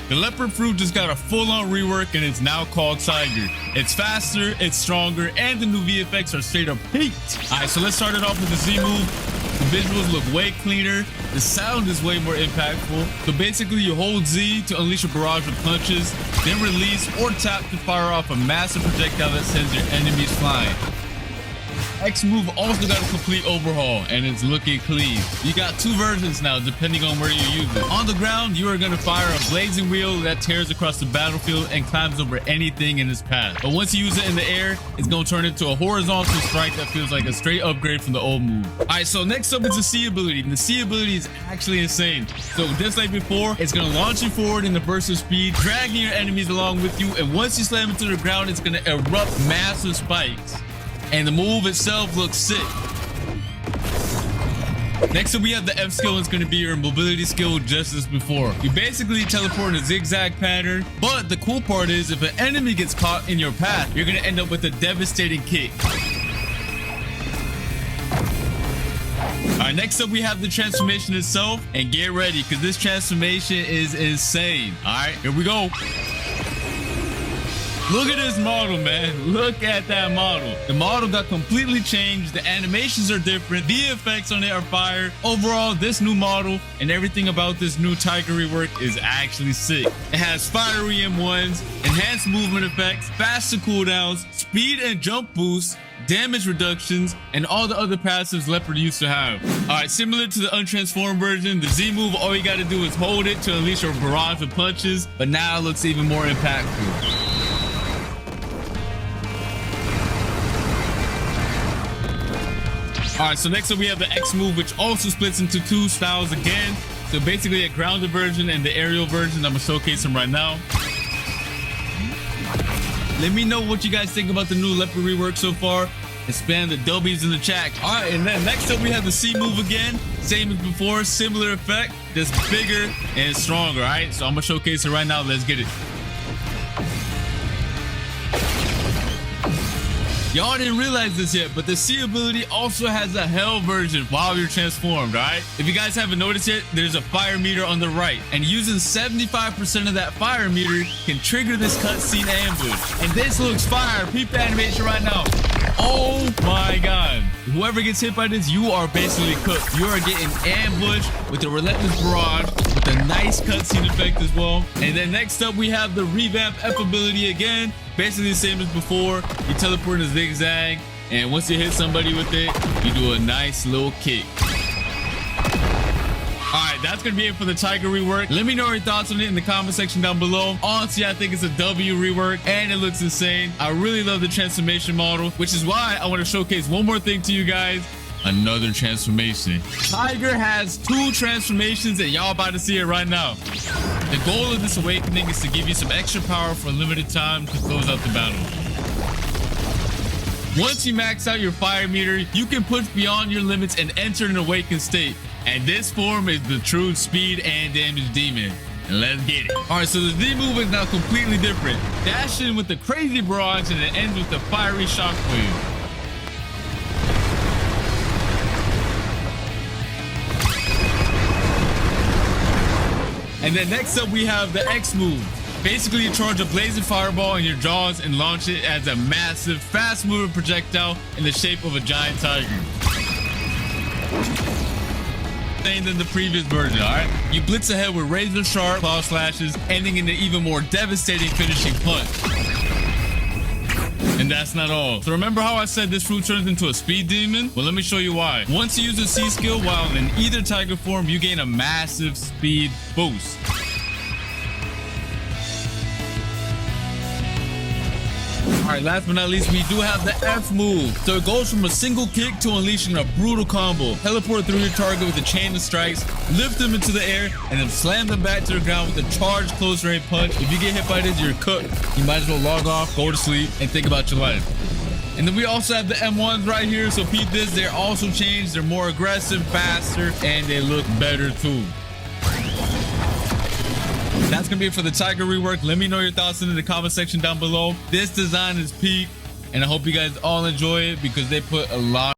The leopard fruit just got a full-on rework and it's now called Tiger. It's faster, it's stronger, and the new VFX are straight up peaked. All right, so let's start it off with the Z move. The visuals look way cleaner. The sound is way more impactful. So basically you hold Z to unleash a barrage of punches, then release or tap to fire off a massive projectile that sends your enemies flying. X move also got a complete overhaul and it's looking clean. You got two versions now depending on where you use it. On the ground, you are going to fire a blazing wheel that tears across the battlefield and climbs over anything in its path. But once you use it in the air, it's going to turn into a horizontal strike that feels like a straight upgrade from the old move. Alright, so next up is the C ability. And the C ability is actually insane. So just like before, it's going to launch you forward in the burst of speed, dragging your enemies along with you, and once you slam into the ground, it's going to erupt massive spikes. And the move itself looks sick. Next up, we have the F skill. It's going to be your mobility skill just as before. You basically teleport in a zigzag pattern, but the cool part is if an enemy gets caught in your path, you're going to end up with a devastating kick. Alright, next up we have the transformation itself, and get ready because this transformation is insane. Alright, here we go. Look at this model, man. Look at that model. The model got completely changed. The animations are different. The effects on it are fire. Overall, this new model and everything about this new Tiger rework is actually sick. It has fiery M1s, enhanced movement effects, faster cooldowns, speed and jump boosts, damage reductions, and all the other passives Leopard used to have. Alright, similar to the untransformed version, the Z move, all you gotta do is hold it to unleash a barrage of punches, but now it looks even more impactful. Alright, so next up we have the X move, which also splits into two styles again. So basically a grounded version and the aerial version. I'm gonna showcase them right now. Let me know what you guys think about the new Leopard rework so far, and spam the W's in the chat. Alright, and then next up we have the C move again. Same as before, similar effect, just bigger and stronger. Alright, so I'm gonna showcase it right now. Let's get it. Y'all didn't realize this yet, but the C ability also has a hell version while you're transformed, alright? If you guys haven't noticed yet, there's a fire meter on the right, and using 75% of that fire meter can trigger this cutscene ambush. And this looks fire. Peep the animation right now. Oh my god. Whoever gets hit by this, you are basically cooked. You are getting ambushed with a relentless barrage, with a nice cutscene effect as well. And then next up, we have the revamp F ability again. Basically the same as before. You teleport in a zigzag, and once you hit somebody with it, you do a nice little kick. Alright, that's gonna be it for the Tiger rework. Let me know your thoughts on it in the comment section down below. Honestly, I think it's a W rework and it looks insane. I really love the transformation model, which is why I want to showcase one more thing to you guys. Another transformation. Tiger has two transformations and y'all about to see it right now. The goal of this awakening is to give you some extra power for a limited time to close out the battle. Once you max out your fire meter, you can push beyond your limits and enter an awakened state. And this form is the true speed and damage demon. And let's get it. Alright, so the Z move is now completely different. Dash in with the crazy barrage and it ends with the fiery shockwave. And then next up we have the X move. Basically you charge a blazing fireball in your jaws and launch it as a massive, fast moving projectile in the shape of a giant tiger. Than the previous version, alright? You blitz ahead with razor sharp claw slashes, ending in an even more devastating finishing punch. And that's not all. So remember how I said this fruit turns into a speed demon? Well, let me show you why. Once you use the C skill while in either tiger form, you gain a massive speed boost. Alright, last but not least, we do have the F move. So it goes from a single kick to unleashing a brutal combo. Teleport through your target with a chain of strikes, lift them into the air, and then slam them back to the ground with a charged close range punch. If you get hit by this, you're cooked. You might as well log off, go to sleep, and think about your life. And then we also have the M1s right here. So peep this, they're also changed. They're more aggressive, faster, and they look better too. That's gonna be it for the Tiger rework. Let me know your thoughts in the comment section down below. This design is peak, and I hope you guys all enjoy it because they put a lot